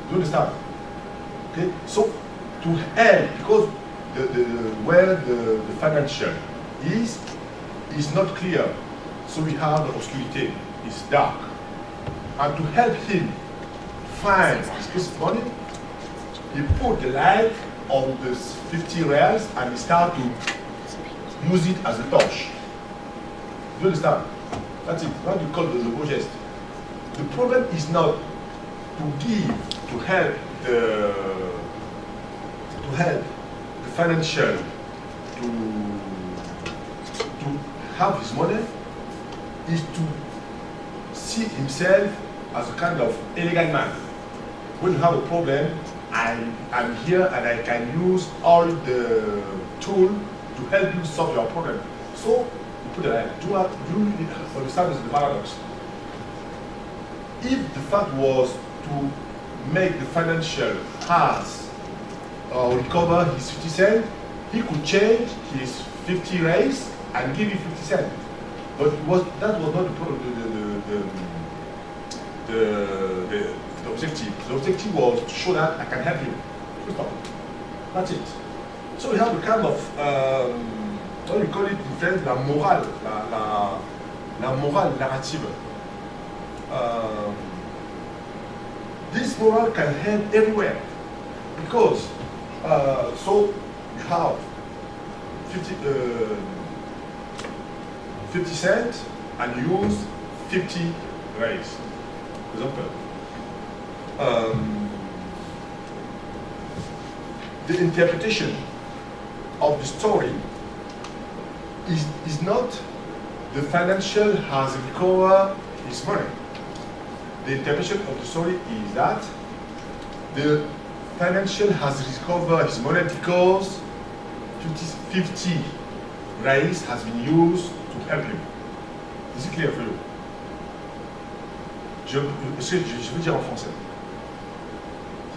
Do you understand? Okay, so to help, because where the financial is not clear, so we have the obscurity, it's dark. And to help him find his piece of money, he put the light on the 50 reals and he started to use it as a torch. Do you understand? That's it. What you call the beau geste. The problem is not to give, to help the financial to have his money, is to see himself as a kind of elegant man. When you have a problem, I'm here and I can use all the tools to help you solve your problem. So you put it like, do you understand the paradox? If the fact was to make the financial pass or recover his 50 cents, he could change his 50 raise and give you 50 cents. But that was not the problem, the objective. The objective was to show that I can help you. That's it. So we have a kind of, what we call it in French, la morale, la morale narrative. This moral can help everywhere because so you have 50 cents and you use 50 raise. For example, the interpretation of the story is not the financial has recovered his money. The interpretation of the story is that the financial has recovered his money because 50 raise has been used to help him. Is it clear for you? Je veux dire en français.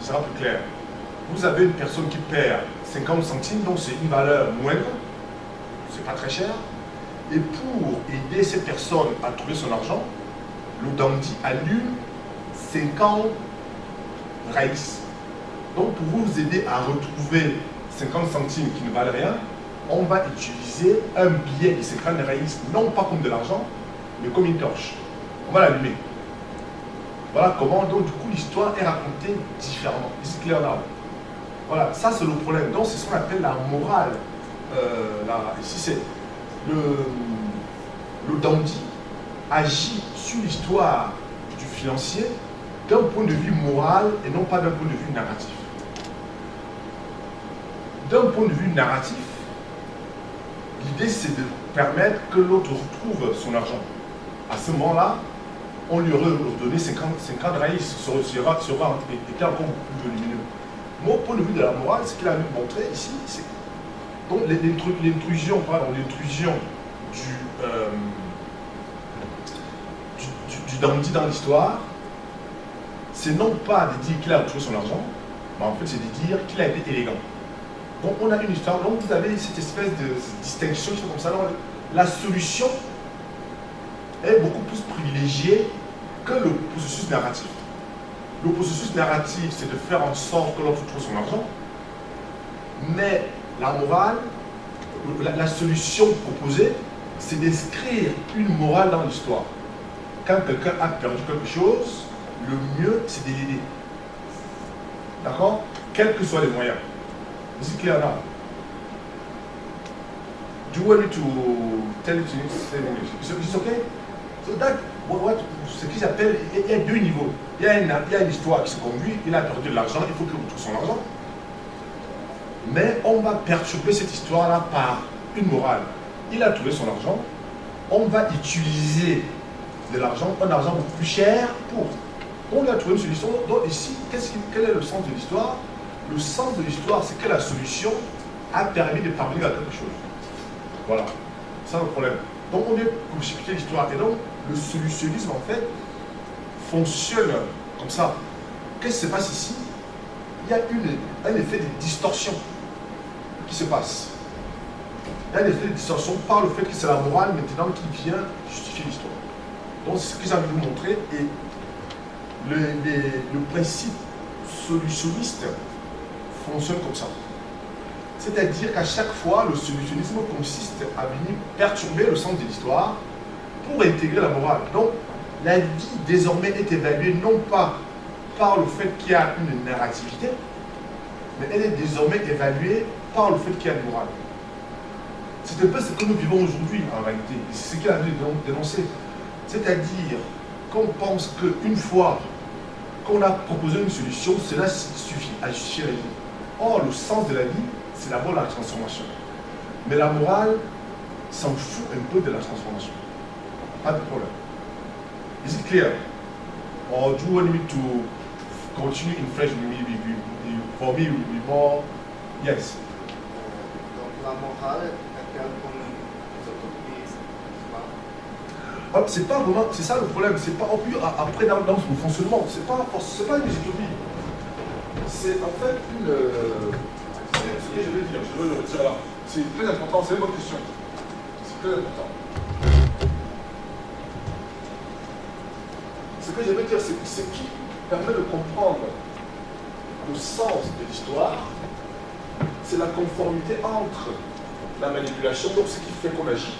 Ce sera plus clair. Vous avez une personne qui perd 50 centimes, donc c'est une valeur moindre, c'est pas très cher. Et pour aider cette personne à trouver son argent, le dandy allume 50 raïs. Donc pour vous aider à retrouver 50 centimes qui ne valent rien, on va utiliser un billet de 50 raïs, non pas comme de l'argent, mais comme une torche. On va l'allumer. Voilà comment, donc du coup, l'histoire est racontée différemment. C'est clair là. Voilà, ça c'est le problème. Donc c'est ce qu'on appelle la morale. Ici c'est le dandy agit sur l'histoire du financier d'un point de vue moral et non pas d'un point de vue narratif. D'un point de vue narratif, l'idée c'est de permettre que l'autre retrouve son argent. À ce moment-là, on lui aurait donné 50 raïs, ça aurait été encore plus volumineux. Mon point de vue de la morale, ce qu'il a montré ici, c'est donc l'intrusion du dandy dans l'histoire, c'est non pas de dire qu'il a retrouvé son argent, mais en fait c'est de dire qu'il a été élégant. Donc on a une histoire, donc vous avez cette espèce de distinction qui fait comme ça. Alors, la solution est beaucoup plus privilégiée que le processus narratif. Le processus narratif, c'est de faire en sorte que l'autre trouve son argent, mais la morale, la solution proposée, c'est d'inscrire une morale dans l'histoire. Quand quelqu'un a perdu quelque chose, le mieux, c'est de l'aider. D'accord? Quels que soient les moyens. Is it clear now? Do you want me to tell it in English? It's okay? So that, ce qu'ils appellent, il y a deux niveaux. Il y a une histoire qui se conduit, il a perdu de l'argent, il faut qu'il retrouve son argent. Mais on va perturber cette histoire-là par une morale. Il a trouvé son argent, on va utiliser de l'argent, un argent beaucoup plus cher pour. On lui a trouvé une solution. Donc ici, quel est le sens de l'histoire? Le sens de l'histoire, c'est que la solution a permis de parvenir à quelque chose. Voilà, c'est ça le problème. Donc on vient constituer l'histoire. Et donc le solutionnisme, en fait, fonctionne comme ça. Qu'est-ce qui se passe ici? Il y a un effet de distorsion qui se passe. Il y a un effet de distorsion par le fait que c'est la morale maintenant qui vient justifier l'histoire. Donc c'est ce que j'ai envie de vous montrer. Et le principe solutionnistes fonctionnent comme ça. C'est-à-dire qu'à chaque fois, le solutionnisme consiste à venir perturber le sens de l'histoire pour intégrer la morale. Donc, la vie désormais est évaluée non pas par le fait qu'il y a une narrativité, mais elle est désormais évaluée par le fait qu'il y a une morale. C'est un peu ce que nous vivons aujourd'hui en réalité, et c'est ce qu'il a dénoncé. C'est-à-dire qu'on pense qu'une fois qu'on a proposé une solution, cela suffit à justifier la vie. Or, le sens de la vie, c'est d'abord la transformation. Mais la morale s'en fout un peu de la transformation. Pas de problème. Is it clear? Or do you want me to continue in French? For me, it will be more. Yes. Donc la morale est-elle comme les utopies? C'est pas vraiment, c'est ça le problème. C'est pas après dans le fonctionnement. C'est pas une utopie. C'est en fait une. Ce que je vais dire, je veux le retirer là. C'est très important. C'est une bonne question. C'est très important. Ce que je veux dire, c'est que ce qui permet de comprendre le sens de l'histoire, c'est la conformité entre la manipulation, donc ce qui fait qu'on agit,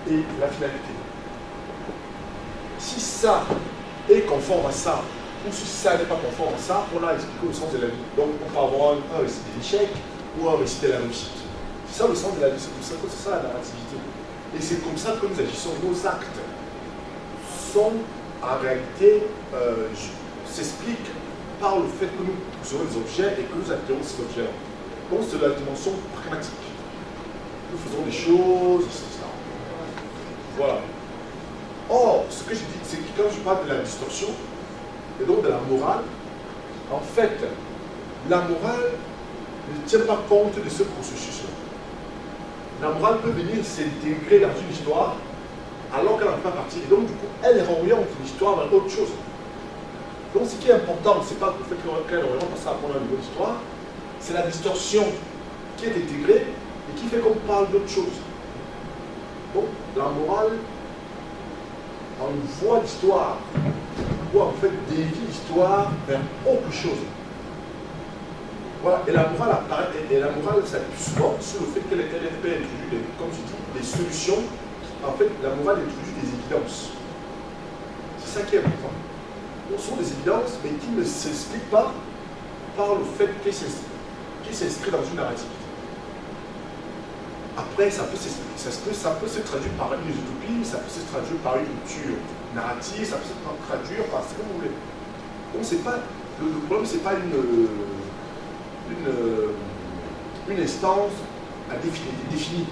et la finalité. Si ça est conforme à ça, ou si ça n'est pas conforme à ça, on a expliqué le sens de la vie. Donc on peut avoir un récit de l'échec ou un récit de la réussite. C'est ça le sens de la vie, c'est ça la narrativité. Et c'est comme ça que nous agissons. Nos actes sont en réalité s'expliquent par le fait que nous possédons des objets et que nous acquérons ces objets-là. Donc c'est la dimension pragmatique. Nous faisons des choses, etc. Voilà. Or, ce que je dis, c'est que quand je parle de la distorsion, et donc de la morale, en fait, la morale ne tient pas compte de ce processus-là. La morale peut venir s'intégrer dans une histoire alors qu'elle en fait partie. Et donc, du coup, elle réoriente l'histoire vers autre chose. Donc, ce qui est important, ce n'est pas le fait qu'elle oriente ça à prendre un niveau d'histoire, c'est la distorsion qui est intégrée et qui fait qu'on parle d'autre chose. Donc, la morale envoie l'histoire, ou en fait dévie l'histoire vers autre chose. Voilà, et la morale apparaît, et la morale s'appuie souvent sur le fait qu'elle introduit, comme tu dis, des solutions. En fait, la morale introduit des évidences. C'est ça qui est important. Ce sont des évidences, mais qui ne s'expliquent pas par le fait qu'elles s'inscrivent dans une narrativité. Après, ça peut se traduire par une utopie, ça peut se traduire par une rupture narrative, ça peut se traduire par ce que vous voulez. Donc, le problème, ce n'est pas une instance à définir.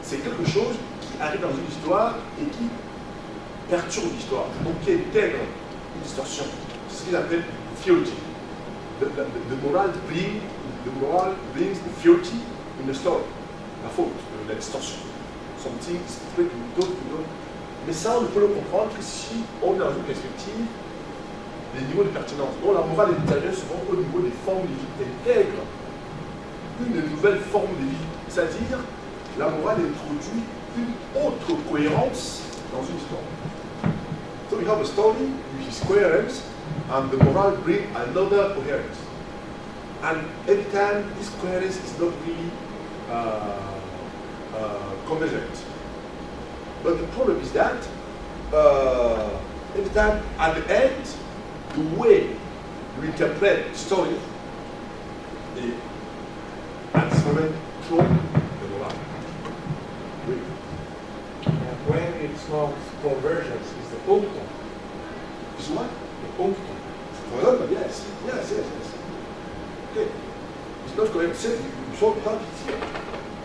C'est quelque chose qui arrive dans une histoire et qui perturbe l'histoire, donc qui intègre une distorsion. C'est ce qu'ils appellent theology. The moral brings the theology in the story. La faute, la distorsion. Something is split with d'autres. Mais ça, on ne peut le comprendre que si on est dans une perspective des niveaux de pertinence. Donc la morale est souvent au niveau des formes de vie, intègre une nouvelle forme de vie. C'est-à-dire, la morale introduit une autre cohérence dans une histoire. So we have a story with its coherence, and the moral brings another coherence. And every time this coherence is not really convergent. But the problem is that every time at the end, the way you interpret the story is at this moment from the moral. When it's not convergence, it's the punctum. Is what? The punctum. For example, yes. Okay. It's not correct. You should have it here.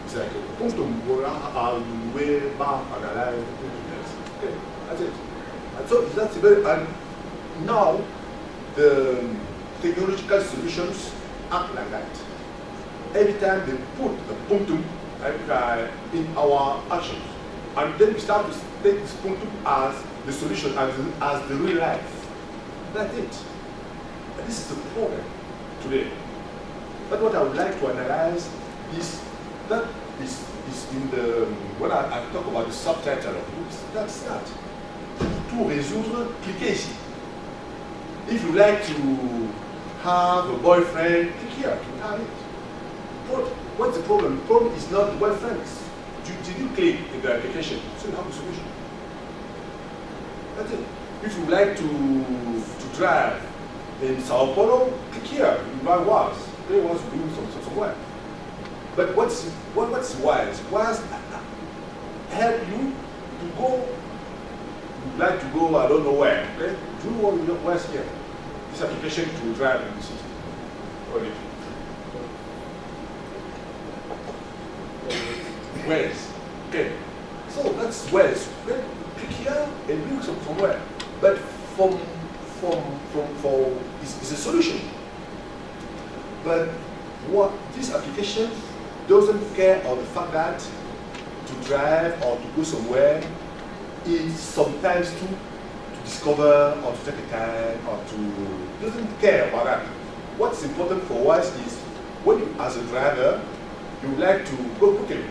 It's like a punctum, way, back, analyze, okay, that's it. And so that's very, and now the technological solutions act like that. Every time they put a punctum in our actions, and then we start to take this punctum as the solution, as the real life. That's it. And this is the problem today. But what I would like to analyze is that is in the, when I talk about the subtitle of books, that's that. Tout résoudre, cliquez ici. If you like to have a boyfriend, click here to have it. But what's the problem? The problem is not the boyfriend. Did you click in the application? So you have a solution. That's it. If you like to drive in Sao Paulo, click here. You buy WAS. They want to do somewhere. But what's WAS? WAS help you to go. You like to go, I don't know where. Okay? Do what you WAS here. This application to drive in the city. What do you think? Ways. Okay. So that's ways. Okay. Click here and look somewhere. But for it's a solution. But what this application doesn't care on the fact that to drive or to go somewhere is sometimes to discover or to take a time or to doesn't care about that. What's important for us is when you as a driver you like to go quickly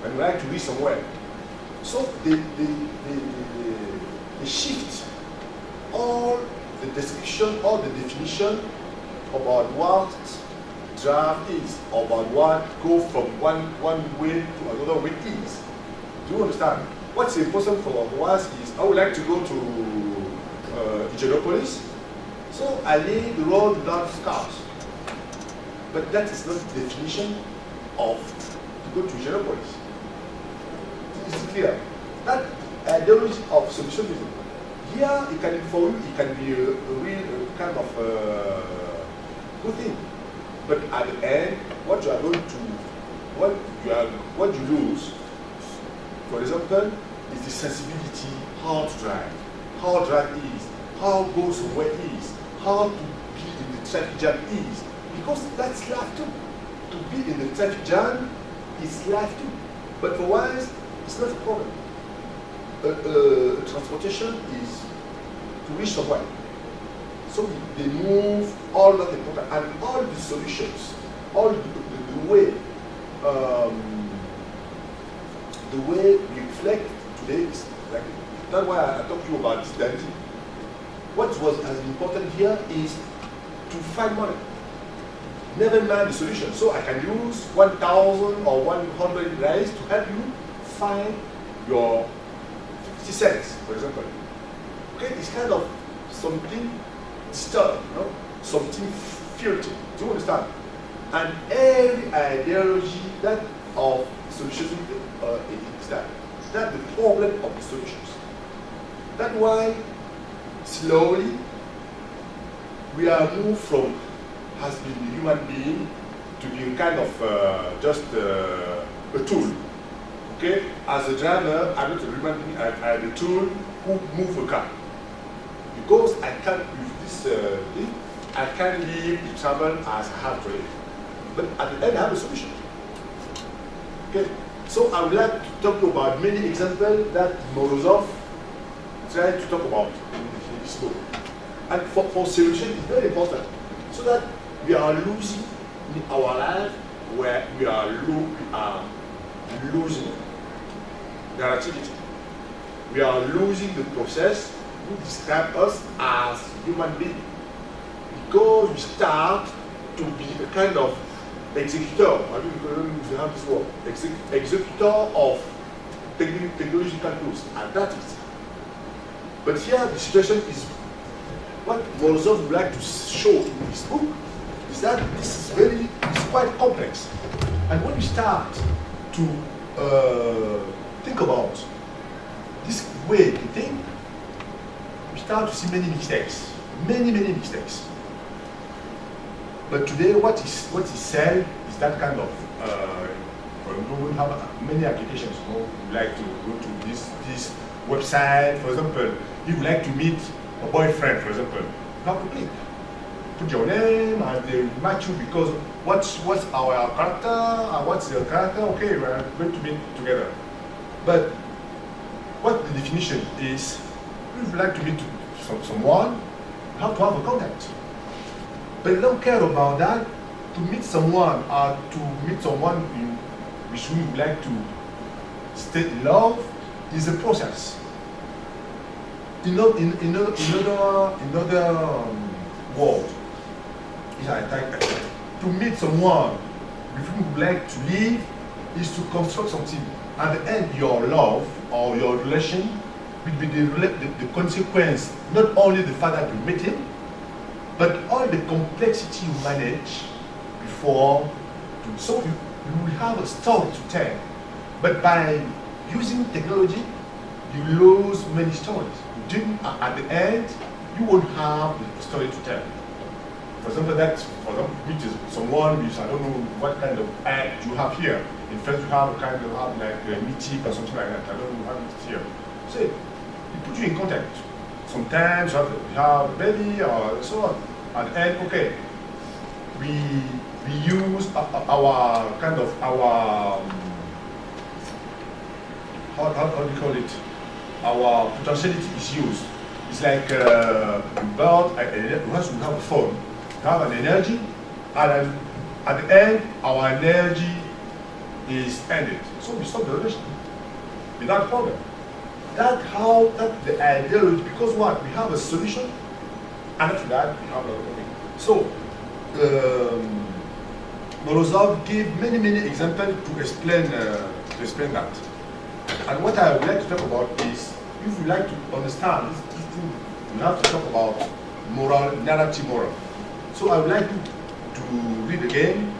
and you like to reach somewhere. So they shift all the description, all the definition about what drive is, about what go from one way to another way is. Do you understand? What's important for us is I would like to go to Indianapolis, so I need the road without cars. But that is not the definition of to go to Indianapolis. It's clear. That ideology of solutionism. Here, it can for you, it can be a real kind of good thing. But at the end, what you are going to, what you lose, for example, is the sensibility, how to drive, how drive is, how go somewhere is, how to be in the traffic jam is. Because that's life too. To be in the traffic jam is life too. But for once, it's not a problem. Transportation is to reach somewhere. So they move all that important and all the solutions, all the way we reflect today is like that's why I talk to you about this density. What was as important here is to find money. Never mind the solution. So I can use 1,000 or 100 reais to help you find your 50 cents, for example. Okay, it's kind of something disturbed, you know? Something filthy. Do you understand? And every ideology that of solutions is that. That's the problem of the solutions. That's why slowly we are moved from has been the human being to be kind of just a tool. Okay? As a driver, I'm not a human being, I'm a tool who move a car. Because I can't, with this thing, I can't live the travel as I have to live. But at the end, I have a solution. Okay? So I would like to talk about many examples that Morozov tried to talk about in this book. And for solution, it's very important. So that we are losing in our life where we are losing the activity. We are losing the process who describe us as human beings. Because we start to be a kind of executor, I mean, we have this word, executor of technological tools, and that is. But here the situation is, what Morozov would like to show in this book is that this is quite complex. And when we start to think about this way to think, we start to see many mistakes, many mistakes. But today, what is said is that kind of, we have many applications. You know, we like to go to this website, for example. If you like to meet a boyfriend, for example, you have to click. Put your name and they match you because what's our character and what's your character, okay, we're going to meet together. But what the definition is, if you like to meet someone, you have to have a contact. But you don't care about that. To meet someone or to meet someone with whom you like to stay in love is a process. In another world, is an attack. To meet someone with whom you would like to live is to construct something. At the end, your love or your relation will be the consequence, not only the fact that you meet him, but all the complexity you manage before. So you will have a story to tell. But by using technology, you lose many stories. At the end, you won't have a story to tell. For example, which is someone which I don't know what kind of act you have here. In France, you have a kind of like a meeting or something like that. I don't know how it is here. So it put you in contact. Sometimes you have a baby or so on. At the end, okay, we use our kind of our how do you call it? Our potentiality is used. It's like a bird. Once we have a phone, we have an energy, and then at the end, our energy is ended. So we stop the relation without problem. That's the ideology. Because what we have a solution, and after that we have a problem. So Morozov gave many examples to explain that. And what I would like to talk about is, if you like to understand this thing, you have to talk about moral, narrative moral. So I would like to read again